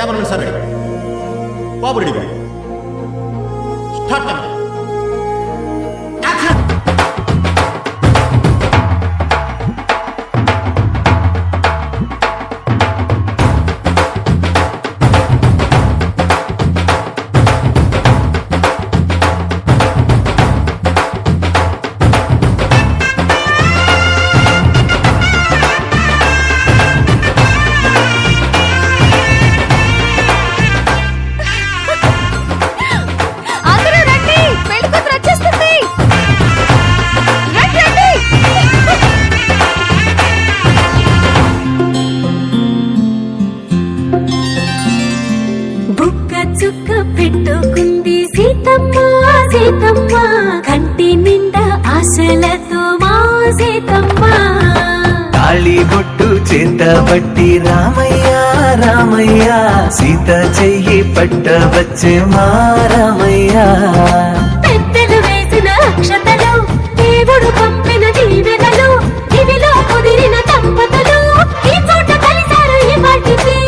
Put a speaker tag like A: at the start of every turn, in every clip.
A: Cameramen sir ready, బాబు ready, start.
B: చుక్క పెట్టుకుంది సీతమ్మ సీతమ్మ, కంటి నిండా ఆశలతో మా సీతమ్మ.
C: తాళి బొట్టు చేత బట్టి రామయ్య రామయ్య, సీత చెయ్యి పట్ట వచ్చే మా రామయ్య.
B: పెద్దలు వేసిన అక్షతలు, దేవుడు పంపిన దీవెనలు, ఇవిలో కుదిరిన దంపతులు ఈ చోట కలిసారు ఈ పాటికి.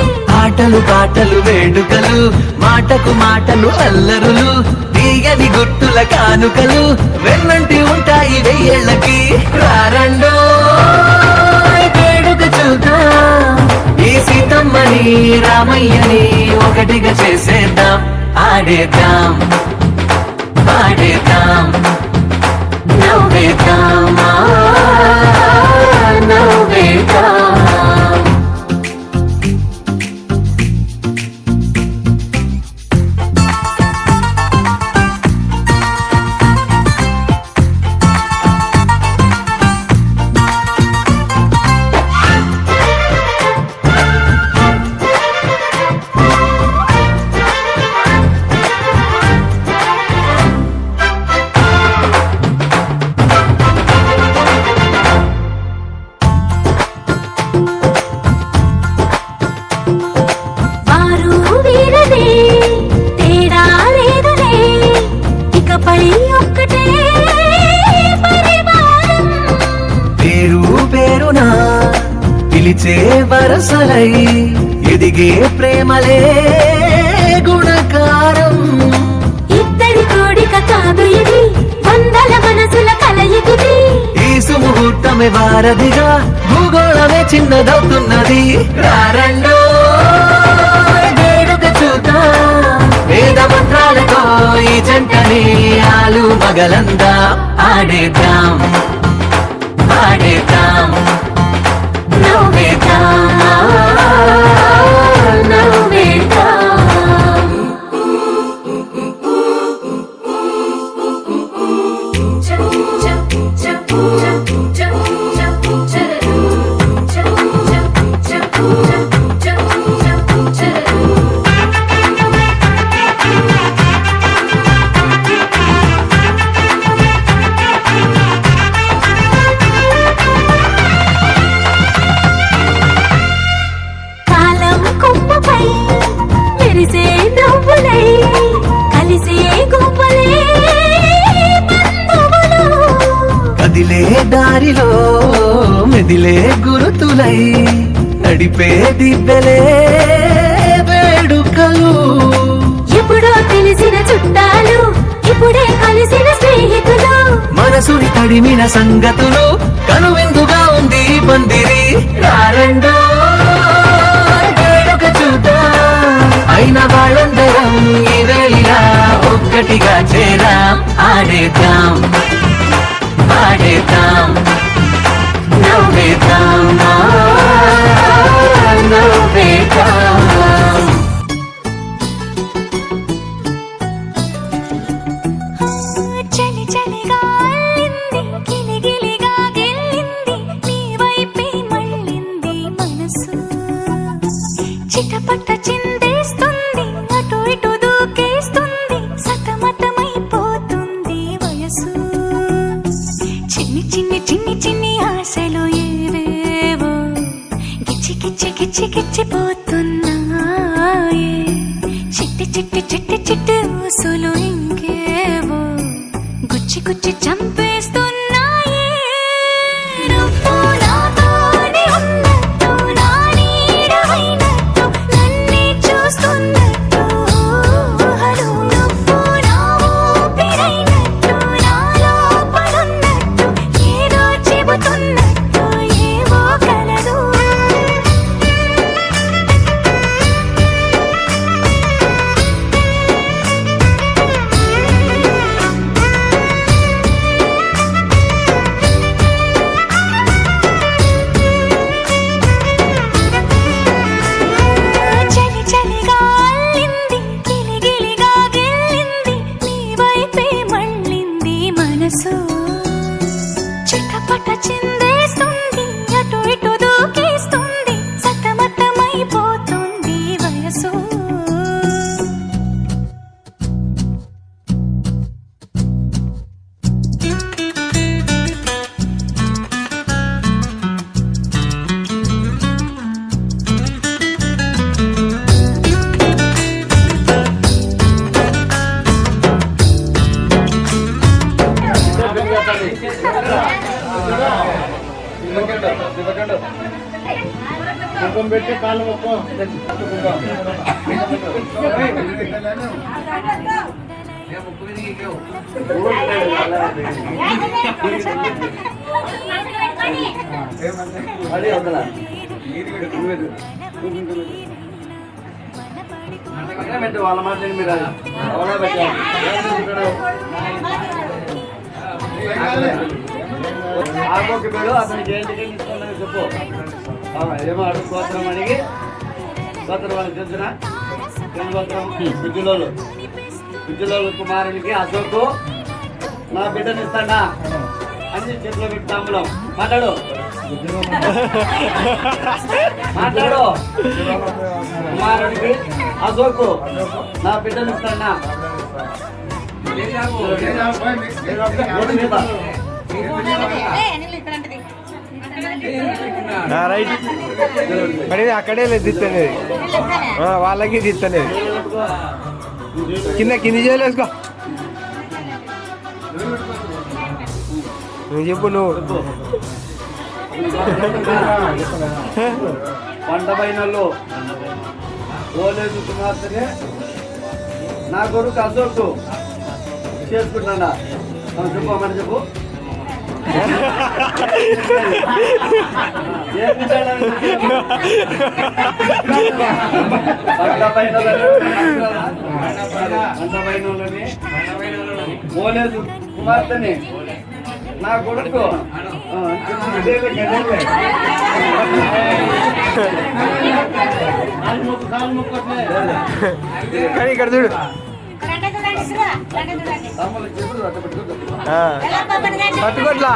C: ఆటలు పాటలు వేడుకలు, మాటకు మాటలు అల్లరులు, తీయని గుట్టుల కానుకలు వెన్నంటి ఉంటాయి వెయ్యేళ్ళకి. రారండో వేడుక చూద్దాం, ఈ సీతమ్మని రామయ్యని ఒకటిగా చేసేద్దాం. ఆడేద్దాం పాడేద్దాం నవ్వేద్దాం నవ్వేద్దాం. పిలిచే వరసలై ఎదిగే ప్రేమలే గుణకారం.
B: ఇద్దరి కోడిక కాదు ఇది, వందల మనసుల కలయికిది.
C: ఈ సుముహూర్తమే వారధిగా, భూగోళమే చిన్నదవుతున్నది. రారండో వేడుక చూద్దాం, వేద మంత్రాలతో ఈ జంటని ఆలు మగలందా. ఆడేద్దాం ఆడేద్దాం నవ్వేద్దాం నవ్వేద్దాం. కదిలే దారిలో మెదిలే గురుతులై, నడిపే దివ్వెలే వేడుకలు.
B: ఎప్పుడో తెలిసిన చుట్టాలు, ఇప్పుడే కలిసిన స్నేహితులు,
C: మనసుని తడిమిన సంగతులు, కనువిందుగా ఉంది పందిరి. రారండో వేడుక చూద్దాం, అయిన వాళ్ళందరం ఈ వేళ ఒక్కటిగా చేరాం. ఆడేద్దాం ఆడేద్దాం నవ్వేద్దాం నవ్వేద్దాం.
B: చలి చలిగా అల్లింది, గిలిగిలిగా గెల్లింది, నీ వైపే మళ్ళింది మనసు. చిటపట చిందేస్తుంది, అటు ఇటు దూకేస్తుంది, సతమతమైపోతుంది వయసు. చిన్ని చిన్ని చిన్ని చిన్ని ఆశలు ఏవేవో గిచ్చి గిచ్చి గిచ్చి గిచ్చిపోతున్నాయే. చిట్టి చిట్టి చిట్టి చిట్టి ఊసులు ఇంకేవో గుచ్చి గుచ్చి చంపేస్తున్నాయే. నువ్వు నాతోనే ఉన్నట్టు, నా నీడవైనట్టు నన్నే చూస్తూ చకచక చిందేస్తుంది అటు ఇటు దూకేస్తుంది సతమతమైపోతుంది వయసు
A: కుంకుమ పెట్టి కాళ్ళు మొత్తం వాళ్ళ మాట మీరు ఆగోకి పేరు అతనికి ఏంటికి తీసుకున్నాను చెప్పు ఏమో అడుగు గోత్రం అడిగి గోత్రం వాళ్ళకి తెలిసిన గోత్రం విద్యులో కుమారునికి అశోకు నా బిడ్డని ఇస్తాడా అని చేతిలో పెట్టి తాంబూలం మాట్లాడు మాట్లాడు కుమారునికి అశోకు నా బిడ్డని ఇస్తాడా
D: రైట్ పడేది అక్కడే లేదు తిత్తలేదు వాళ్ళకి తిత్తలేదు కింది చేయలేసుకో నువ్వు చెప్పు నువ్వు
A: పంట పైనలో ఓలేదు కుమార్తెనే నా కొడుకు అశోకు చేసుకుంటాడా చెప్పు మరి చెప్పు ఓలేదు కుమార్తెని నా కొడుకు
D: కానీ ఇక్కడ చూడు పట్టుకోట్లా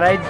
D: రైట్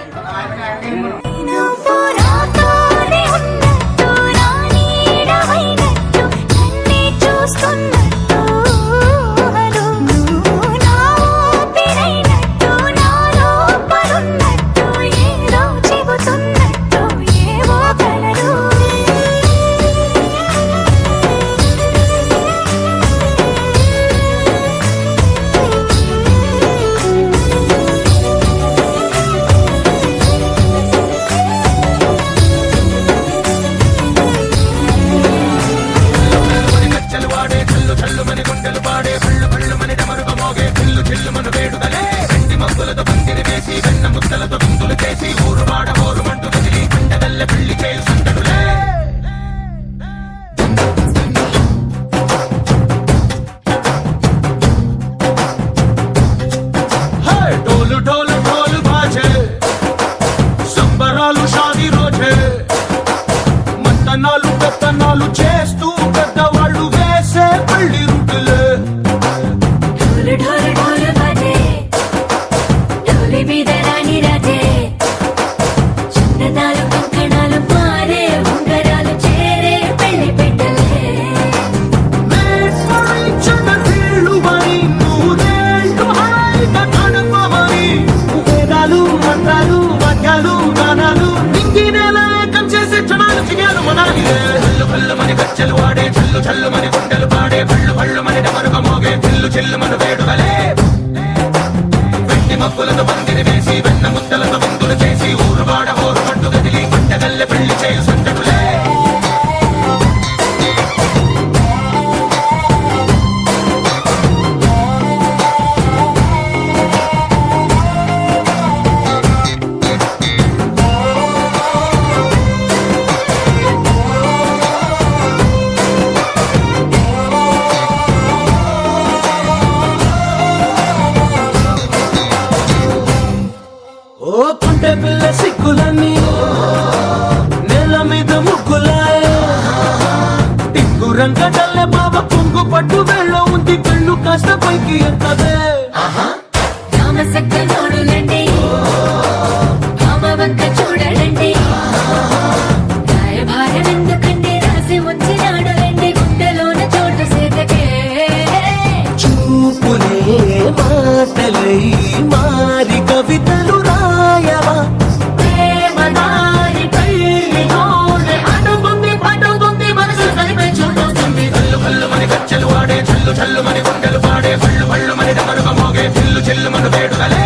C: చేస్తూ పెద్దవాళ్ళు వేసే పెళ్లి రుట్టులే గజ్జలు వాడే చల్లు చల్లు మని గుండెలు పాడే పళ్ళు పళ్ళు మని డమరుగ మోగే చిల్లు చిల్లు మన వేడుకలే వెండి మబ్బులతో పందిరి వేసి వెన్న ముద్దలతో విందులు చేసి ఊరు వాడ ఊరు పట్టు గదిలి పంటగల్లె పెళ్లి చేయు సంతటులే పిల్ల సిక్కులన్నీ నేల మీద ముగ్గులాయ టింగు రంగడల్లే బాబా కొంగు పట్టు వెళ్ళ ఉంది కళ్ళు కాస్త పైకి ఎక్కదే మనసులోనే మాటలై మారి కవితలు రాయవా ప్రేమదారి పెళ్ళిలోనే అడుగుంది పడుగుంది మనసు కలిపే చూడుతుంది కళ్ళు కళ్ళు మని గజ్జలు వాడే చల్లు చల్లు మని గుండెలు పాడే పళ్ళు పళ్ళు మని డమరుగ మోగే చిల్లు చిల్లు మను వేడుకలే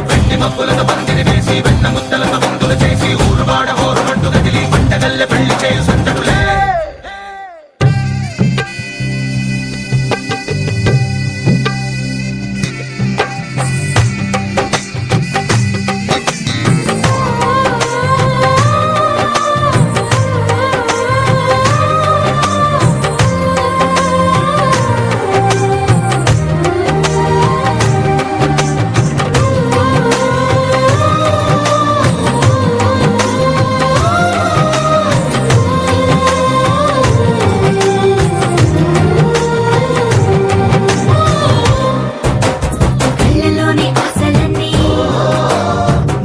C: వెండి మబ్బులతో పందిరి వేసి వెన్న ముద్దలతో విందులు చేసి ఊరు వాడ హోరు మంటు కదిలి పంటగల్లె పెళ్లి చేయు సందడులే
B: కళ్ళలోని ఆశలన్నీ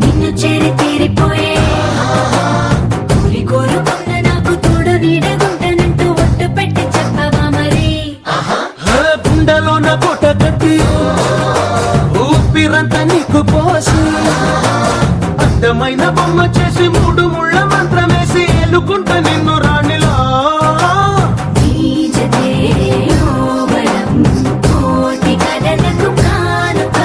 B: నిన్ను చేరి తీరిపోయే కోరి కోరుకున్న నాకు తోడు నీడగుంటానంటూ ఒట్టు పెట్టి చెప్పవా మరి
C: గుండెలోన పూట కట్టి ఊపిరంతా నీకు పోసి అడ్డమైన బొమ్మ చేసి మూడు ముళ్ళ మంత్రమేసి ఎలుకుంటా నిన్ను రాణిలా
B: నీ జతే యోవనం కోటి కలలకు కానుక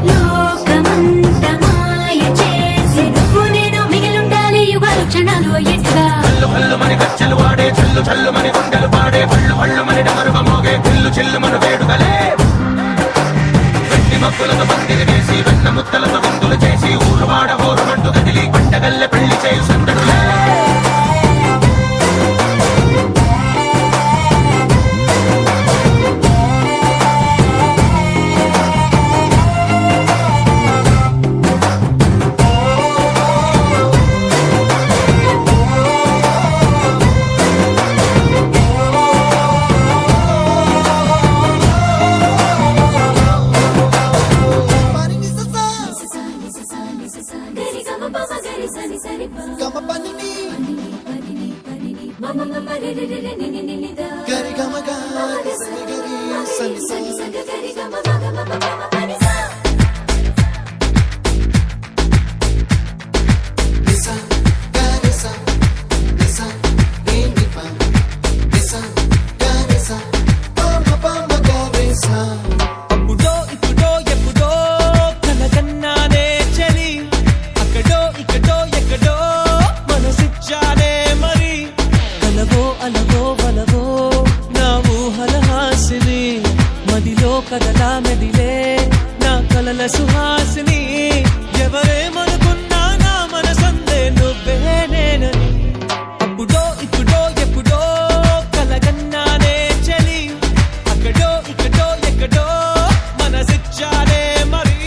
B: లోకమంత మాయ చేసి నువ్వు నేను మిగిలుండాలి యుగాలు క్షణాలు అయ్యేట్టుగా
C: కళ్ళు కళ్ళు మని గజ్జలు వాడే చల్లు చల్లు మని గుండెలు పాడే పళ్ళు పళ్ళు మని డమరుగ మోగే చిల్లు చిల్లు మను వేడుకలే వెండి మబ్బులతో పందిరి వేసి వెన్న ముద్దలతో విందులు చేసి ఊరు వాడ హోరు మంటు కదిలి పంటగల్లె పెళ్లి చేయు సందడులే
B: గరి గమ పమ గరి సని సరి ప
E: గమ పని ని
B: మమ మమ రి రి రి రి ని ని ని ని ద
E: గరి గమ గరి సని గరి సని
B: సని సని గరి గమ మగ మమ మమ పని సా
E: నిసా గరి సా నిసా ని ని ప నిసా గరి సా పమ పమ గరి సా
C: అప్పుడో ఇప్పుడో ఎప్పుడో కలగన్నానే చలి అక్కడో ఇక్కడో ఎక్కడో మనసిచ్చానే మరి కలవో అలవో వలవో నా ఊహల హాసిని మదిలో కదలా మెదిలే నా కలల సుహాసిని ఎవరేమనుకున్నా నా మనసందే నువ్వే నేనని అప్పుడో ఇప్పుడో ఎప్పుడో కలగన్నానే చలి అక్కడో ఇక్కడో ఎక్కడో మనసిచ్చానే మరి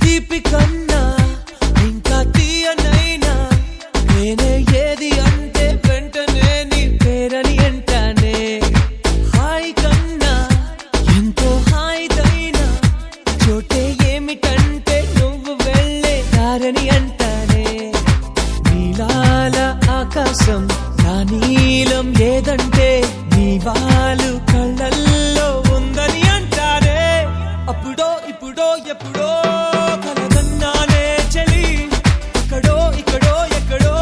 C: తీపి కన్నా ఇంకా తీయనైనా నేనే ఏది అంటే వెంటనే నీ పేరని అంటానే హాయ్ కన్నా ఎంతో హాయిదైనా చోటే ఏమిటంటే నువ్వు వెళ్ళే దారని అంటానే నీలాల ఆకాశం నా నీలం ఏదంటే నీ వాళ్ళు కళ్ళల్లో ఉందని అంటారే అప్పుడో ఇప్పుడో ఎప్పుడో కలగన్నానే చలి అక్కడో ఇక్కడో ఎక్కడో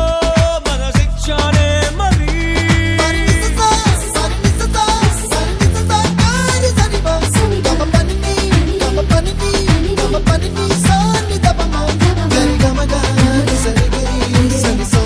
C: మనసిచ్చానే మరి
E: పని నిసా పని నిసా పని నిసా గరి సని ప గమ పని ని గమ పని ని సా ని ద ప మ గరి గమ గరి సని గరి సని సా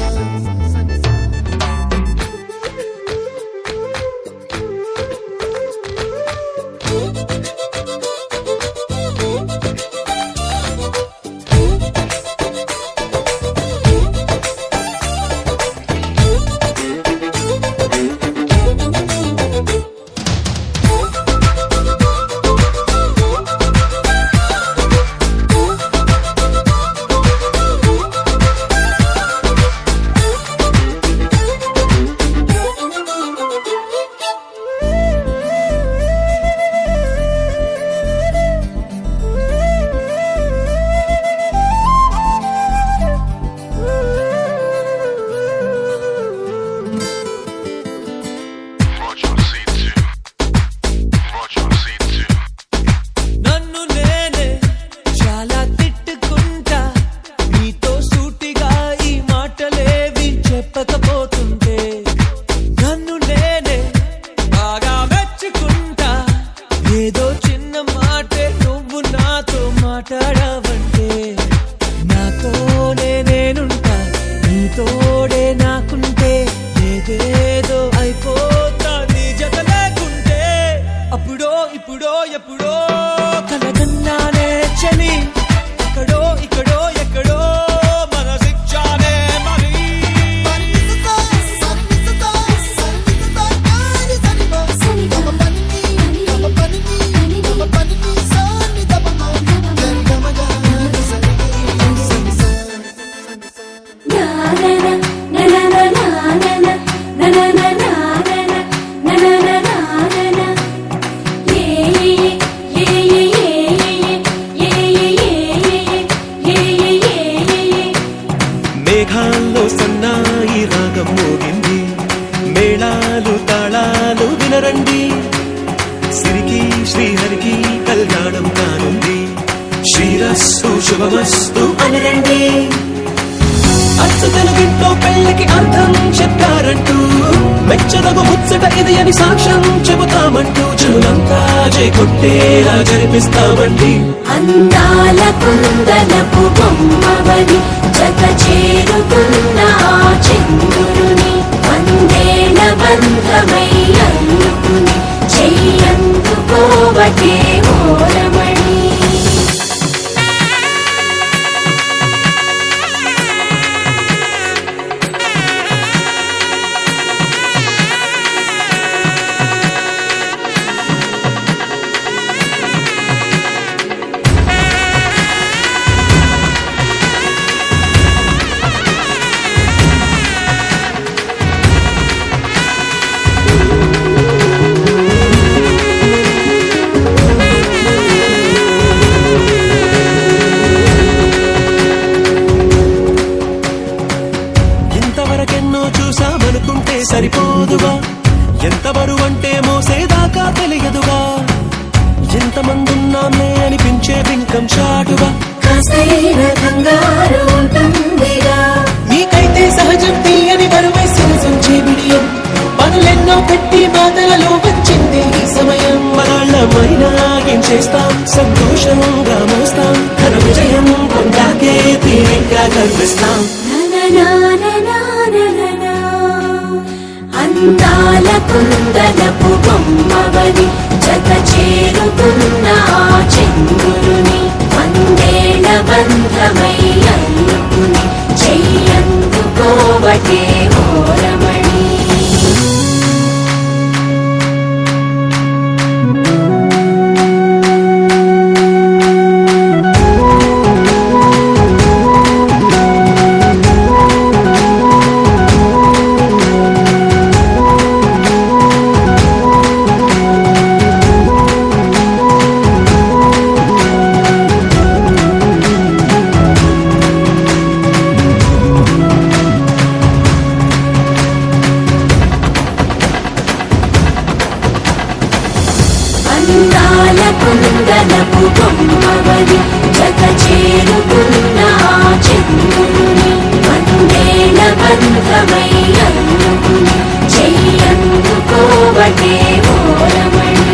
F: మాట్లాడావంటే నాతోనే నేనుంటా, నీ తోడే నాకుంటే ఏదేదో అయిపోతా నీ జత లేకుంటే. అప్పుడో ఇప్పుడో ఎప్పుడో కలగన్నానే చలి, అక్కడో ఇక్కడో ఎక్కడో మనసిచ్చానే మరి. మేఘాల్లో సన్నాయి రాగం మోగింది, మేళాలు తాళాలు వినరండి, సిరికి శ్రీహరికి కళ్యాణం కానుంది, శ్రీరస్తు శుభమస్తు అనరండి. అచ్చు తెలుగింట్లో పెళ్లికి అర్థం చెప్పారంటూ, మెచ్చదగు ముచ్చట ఇది అని సాక్ష్యం చెబుతామంటూ, జనులంతా జై కొట్టేలా జరిపిస్తామండి.
B: అందాల కుందనపు బొమ్మవని జత చేరుకున్న ఆ చంద్రుని, వందేల బంధమై అందుకుని చెయ్యందుకోవటే ఓరమణి.
F: ఇంతవరకెన్నో చూసామనుకుంటే సరిపోదుగా, ఎంత బరువంటే మోసేదాకా తెలియదుగా, ఎంతమందున్నామే అనిపించే బింకం చాటుగా,
B: కాస్తైన కంగారు ఉంటుందిగా,
F: నీకైతే సహజం తీయని బరువై సరసించే బిడియం, పనులెన్నో పెట్టి బాధలలో వచ్చింది ఈ సమయం. మనాళ్ళమైనా ఏం చేస్తాం, సంతోషంగా మోస్తాం, ఘన విజయం పొందాకే తీరిగ్గా కనిపిస్తాం.
B: అందాల కుందనపు బొమ్మవని జత చేరుకున్న ఆ చంద్రుని, వందేల బంధమై అందుకుని చెయ్యందుకోవటే ఓరమణి. అందాల కుందనపు బొమ్మవని జత చేరుకున్న ఆ చంద్రుని, వందేల బంధమై అందుకుని చెయ్యందుకోవటే ఓరమణి.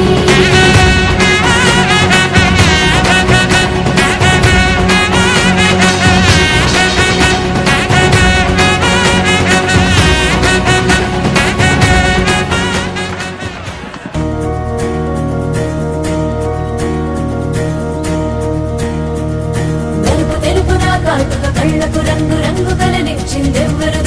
B: తెలుపు తెలుపున కాటుక కళ్ళకు రంగు రంగు కలనిచ్చిందెవ్వరు